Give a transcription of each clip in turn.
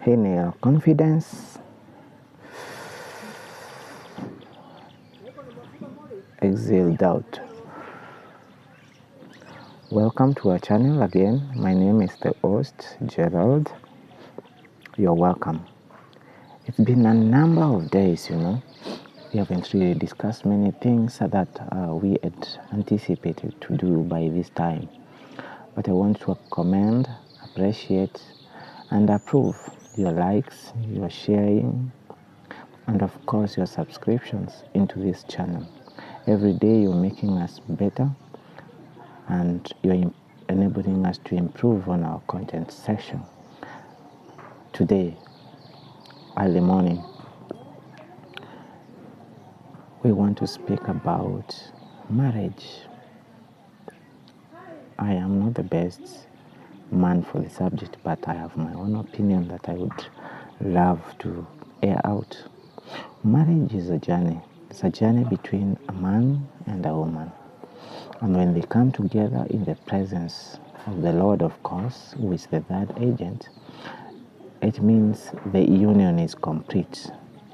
Inhale confidence. Exhale doubt. Welcome to our channel again. My name is the host, Gerald. You're welcome. It's been a number of days, We haven't really discussed many things that we had anticipated to do by this time. But I want to commend, appreciate, and approve your likes, your sharing, and of course your subscriptions into this channel. Every day you're making us better and you're enabling us to improve on our content section. Today, early morning, we want to speak about marriage. I am not the best man for the subject, but I have my own opinion that I would love to air out. Marriage is a journey. It's a journey between a man and a woman. And when they come together in the presence of the Lord, of course, who is the third agent, it means the union is complete.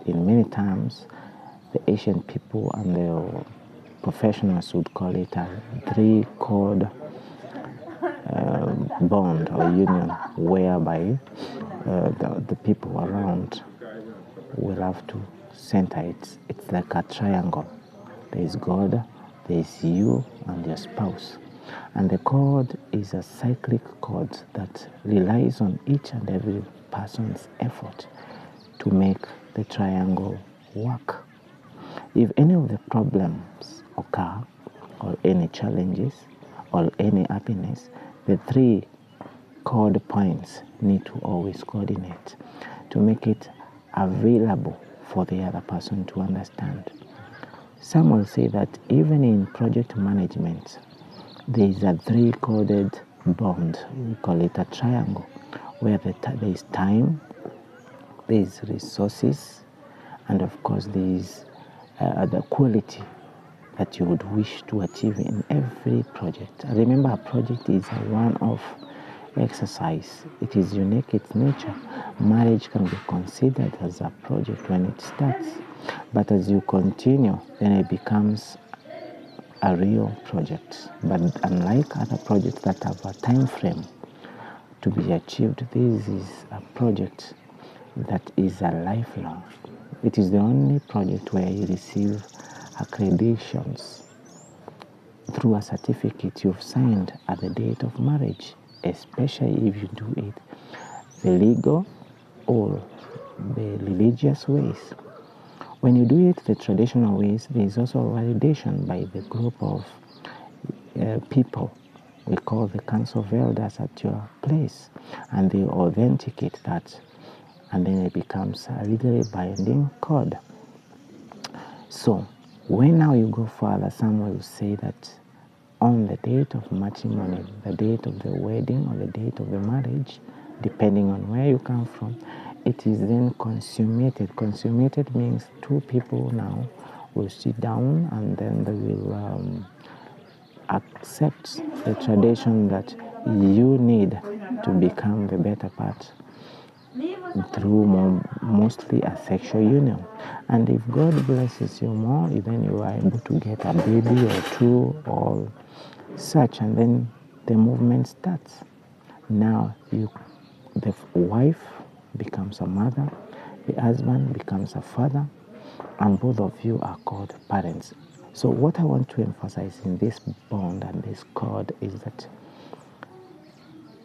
In many terms, the ancient people and the professionals would call it a three-chord bond or union, whereby the people around will have to center it. It's like a triangle. There is God, there is you, and your spouse. And the cord is a cyclic cord that relies on each and every person's effort to make the triangle work. If any of the problems occur, or any challenges, or any happiness, the three cord points need to always coordinate to make it available for the other person to understand. Some will say that even in project management, there is a three-corded bond. We call it a triangle, where there is time, there is resources, and of course there is the quality that you would wish to achieve in every project. Remember, a project is a one-off exercise. It is unique in its nature. Marriage can be considered as a project when it starts, but as you continue, then it becomes a real project. But unlike other projects that have a time frame to be achieved, this is a project that is a lifelong. It is the only project where you receive accreditations through a certificate you've signed at the date of marriage, especially if you do it the legal or the religious ways. When you do it the traditional ways, there is also a validation by the group of people we call the council of elders at your place, and they authenticate that, and then it becomes a legally binding code. So when now you go further, someone will say that on the date of matrimony, the date of the wedding or the date of the marriage, depending on where you come from, it is then consummated. Consummated means two people now will sit down and then they will accept the tradition that you need to become the better part through mostly a sexual union. And if God blesses you more, then you are able to get a baby or two or such, and then the movement starts. Now the wife becomes a mother, the husband becomes a father, and both of you are called parents. So what I want to emphasize in this bond and this cord is that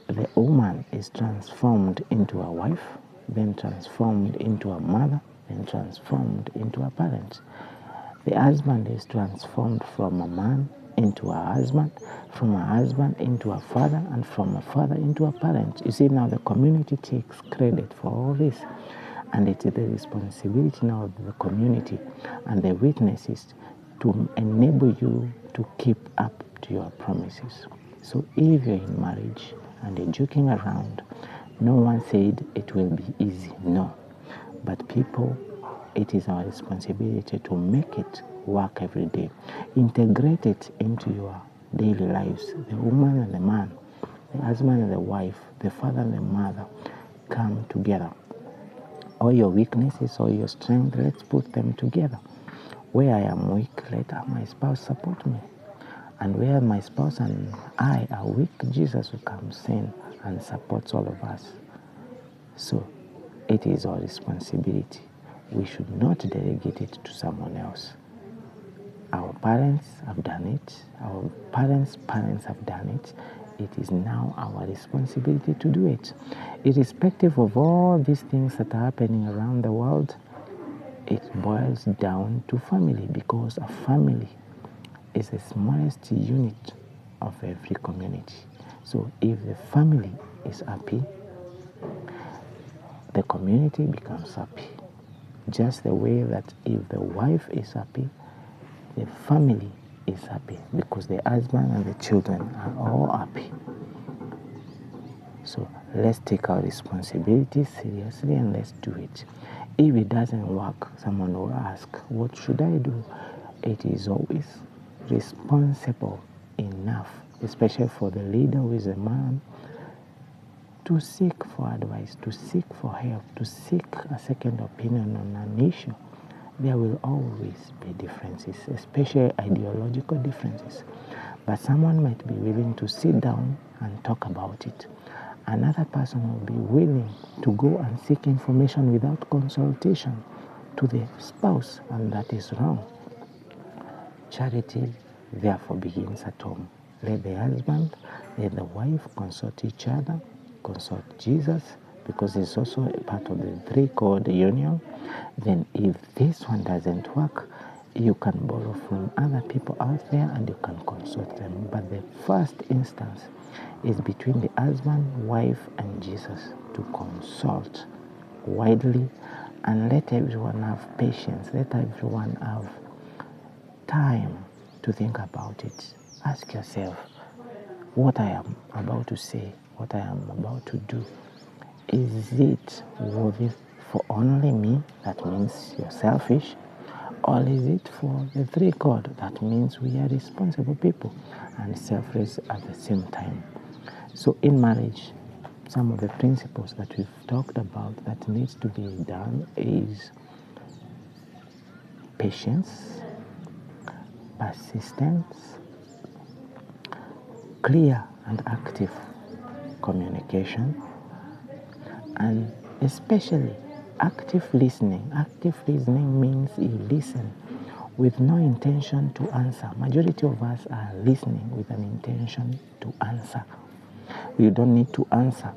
the woman is transformed into a wife, then transformed into a mother, then transformed into a parent. The husband is transformed from a man into a husband, from a husband into a father, and from a father into a parent. You see, now the community takes credit for all this, and it is the responsibility now of the community and the witnesses to enable you to keep up to your promises. So if you're in marriage and you're joking around, no one said it will be easy, no. But people, it is our responsibility to make it work every day. Integrate it into your daily lives. The woman and the man, the husband and the wife, the father and the mother come together. All your weaknesses, all your strength, let's put them together. Where I am weak, let my spouse support me. And where my spouse and I are weak, Jesus will come in and supports all of us. So it is our responsibility. We should not delegate it to someone else. Our parents have done it. Our parents' parents have done it. It is now our responsibility to do it. Irrespective of all these things that are happening around the world, it boils down to family, because a family is the smallest unit of every community. So if the family is happy, the community becomes happy. Just the way that if the wife is happy, the family is happy, because the husband and the children are all happy. So let's take our responsibility seriously and let's do it. If it doesn't work, someone will ask, what should I do? It is always responsible enough, especially for the leader who is a man, to seek for advice, to seek for help, to seek a second opinion on an issue. There will always be differences, especially ideological differences. But someone might be willing to sit down and talk about it. Another person will be willing to go and seek information without consultation to the spouse, and that is wrong. Charity, therefore, begins at home. Let the husband, let the wife consult each other, consult Jesus, because it's also a part of the three-chord union. Then if this one doesn't work, you can borrow from other people out there and you can consult them. But the first instance is between the husband, wife, and Jesus, to consult widely and let everyone have patience. Let everyone have time to think about it. Ask yourself, what I am about to say, what I am about to do, is it worthy for only me? That means you're selfish. Or is it for the three-chord? That means we are responsible people and selfless at the same time. So in marriage, some of the principles that we've talked about that needs to be done is patience, persistence, clear and active communication, and especially active listening. Active listening means you listen with no intention to answer. Majority of us are listening with an intention to answer. You don't need to answer.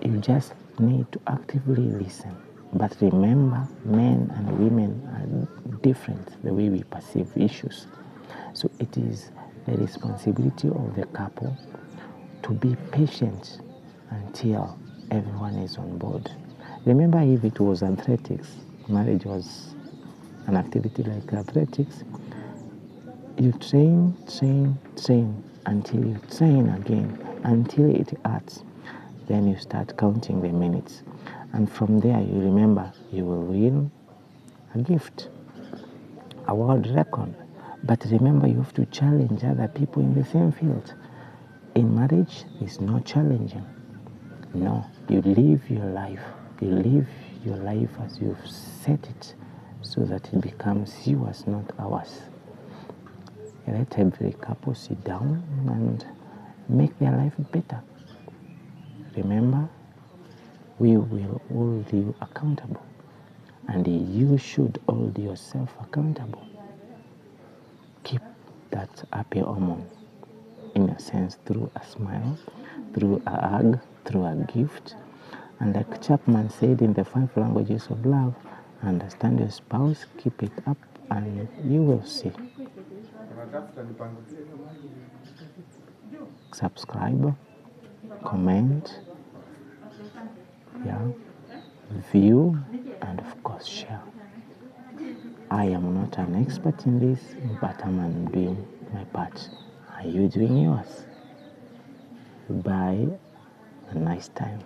You just need to actively listen. But remember, men and women are different the way we perceive issues. So it is the responsibility of the couple to be patient until everyone is on board. Remember, if it was athletics, marriage was an activity like athletics, you train until you train again, until it hurts. Then you start counting the minutes. And from there, you remember you will win a gift, a world record. But remember, you have to challenge other people in the same field. In marriage, it's not challenging. No, you live your life. You live your life as you've set it, so that it becomes yours, not ours. Let every couple sit down and make their life better. Remember, we will hold you accountable, and you should hold yourself accountable. Keep that happy hormone in a sense, through a smile, through a hug, through a gift. And like Chapman said in the 5 languages of love, understand your spouse, keep it up, and you will see. Subscribe, comment, view, and of course share. I am not an expert in this, but I'm doing my part. Are you doing yours? Bye. A nice time.